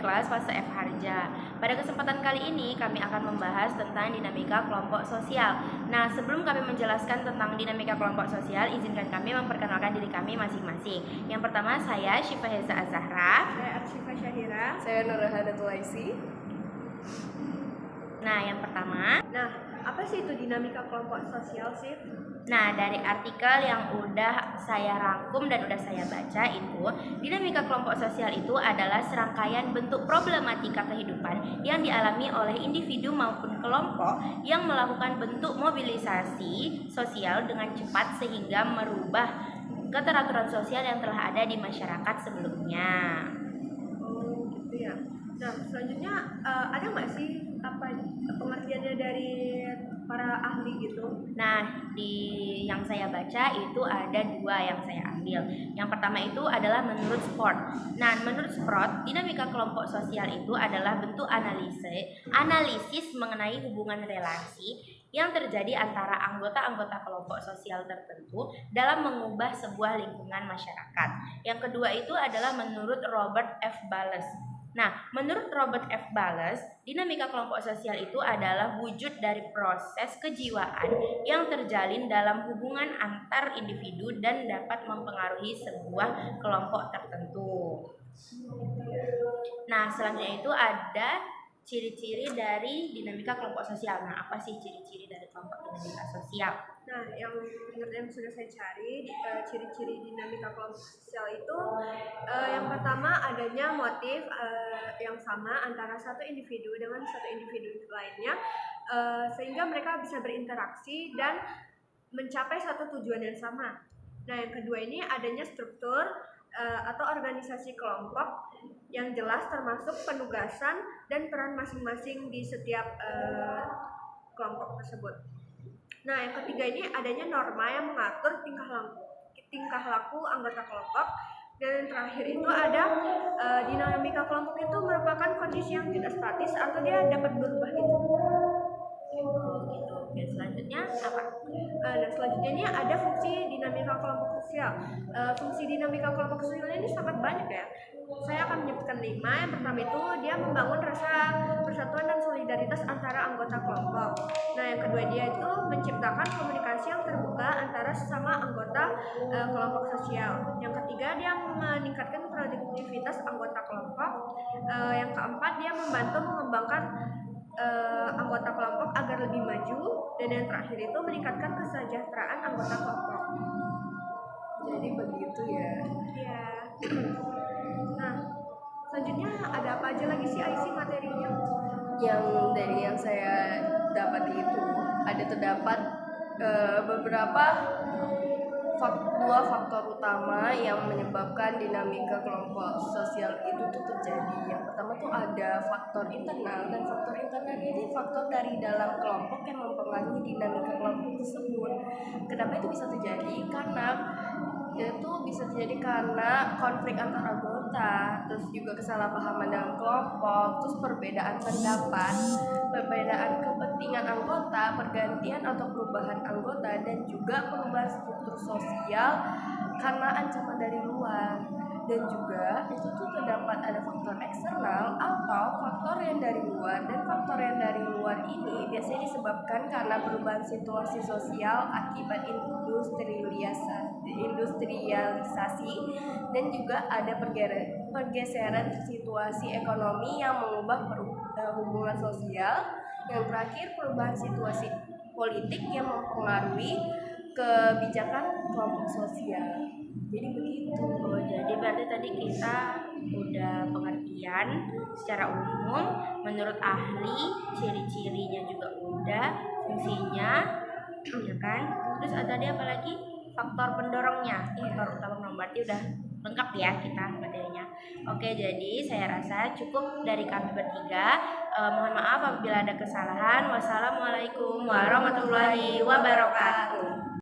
kelas fase F Harja. Pada kesempatan kali ini kami akan membahas tentang dinamika kelompok sosial. Nah, sebelum kami menjelaskan tentang dinamika kelompok sosial, izinkan kami memperkenalkan diri kami masing-masing. Yang pertama, saya Syifa Heza Azahra. Saya Arsyifa Syahira. Saya Nurhana Tulaisi. Nah, yang pertama, apa sih itu dinamika kelompok sosial sih? nah, dari artikel yang udah saya rangkum dan udah saya baca itu, dinamika kelompok sosial itu adalah serangkaian bentuk problematika kehidupan yang dialami oleh individu maupun kelompok yang melakukan bentuk mobilisasi sosial dengan cepat sehingga merubah keteraturan sosial yang telah ada di masyarakat sebelumnya. Oh, gitu ya. Nah, selanjutnya ada nggak sih pengertiannya dari para ahli gitu? Nah, di yang saya baca itu ada dua yang saya ambil. Yang pertama itu adalah menurut Sprott. Nah, menurut Sprott, dinamika kelompok sosial itu adalah bentuk analisis mengenai hubungan relasi yang terjadi antara anggota-anggota kelompok sosial tertentu dalam mengubah sebuah lingkungan masyarakat. Yang kedua itu adalah menurut Robert F. Bales. Nah, menurut Robert F. Bales, dinamika kelompok sosial itu adalah wujud dari proses kejiwaan yang terjalin dalam hubungan antar individu dan dapat mempengaruhi sebuah kelompok tertentu. Nah, selanjutnya itu ada ciri-ciri dari dinamika kelompok sosial. Nah, apa sih ciri-ciri dari kelompok dinamika sosial? Nah, yang sudah saya cari, ciri-ciri dinamika kelompok sosial itu yang pertama adanya motif yang sama antara satu individu dengan satu individu lainnya, sehingga mereka bisa berinteraksi dan mencapai satu tujuan yang sama. Nah, yang kedua ini adanya struktur atau organisasi kelompok yang jelas termasuk penugasan dan peran masing-masing di setiap kelompok tersebut. Nah, yang ketiga ini adanya norma yang mengatur tingkah laku anggota kelompok. Dan yang terakhir itu ada dinamika kelompok itu merupakan kondisi yang tidak statis atau dia dapat berubah gitu. Oke, selanjutnya apa? Nah, selanjutnya ini ada fungsi dinamika kelompok sosial. Fungsi dinamika kelompok sosial ini sangat banyak ya. Saya akan menyebutkan 5. Yang pertama itu dia membangun rasa persatuan dan solidaritas antara anggota kelompok. Nah, yang kedua dia itu menciptakan komunikasi yang terbuka antara sesama anggota kelompok sosial. Yang ketiga dia meningkatkan produktivitas anggota kelompok. Yang keempat dia membantu mengembangkan anggota kelompok agar lebih maju, dan yang terakhir itu meningkatkan kesejahteraan anggota kelompok. Jadi begitu ya. Iya. Nah, selanjutnya ada apa aja lagi sih IC materinya? Yang dari yang saya dapat itu terdapat beberapa dua faktor utama yang menyebabkan dinamika kelompok sosial itu tuh terjadi. Yang pertama tuh ada faktor internal, dan faktor internal ini faktor dari dalam kelompok yang mempengaruhi dinamika kelompok tersebut. Kenapa itu bisa terjadi? Karena itu bisa terjadi karena konflik antar anggota, terus juga kesalahpahaman dalam kelompok, terus perbedaan pendapat, perbedaan kepentingan anggota, pergantian atau perubahan anggota, dan juga perubahan struktur sosial karena ancaman dari luar. Dan juga itu tuh terdapat ada faktor eksternal atau faktor yang dari luar, dan faktor yang dari luar ini biasanya disebabkan karena perubahan situasi sosial akibat industrialisasi, dan juga ada pergeseran situasi ekonomi yang mengubah hubungan sosial. Yang terakhir, perubahan situasi politik yang mempengaruhi kebijakan kelompok sosial. Jadi begitu. Jadi berarti tadi kita udah pengertian secara umum, menurut ahli ciri-cirinya juga udah, fungsinya, ya kan? Terus ada tadi apa lagi? Faktor pendorongnya, faktor utama. Berarti udah lengkap ya kita materinya. Oke, jadi saya rasa cukup dari kami bertiga. Mohon maaf apabila ada kesalahan. Wassalamualaikum warahmatullahi wabarakatuh.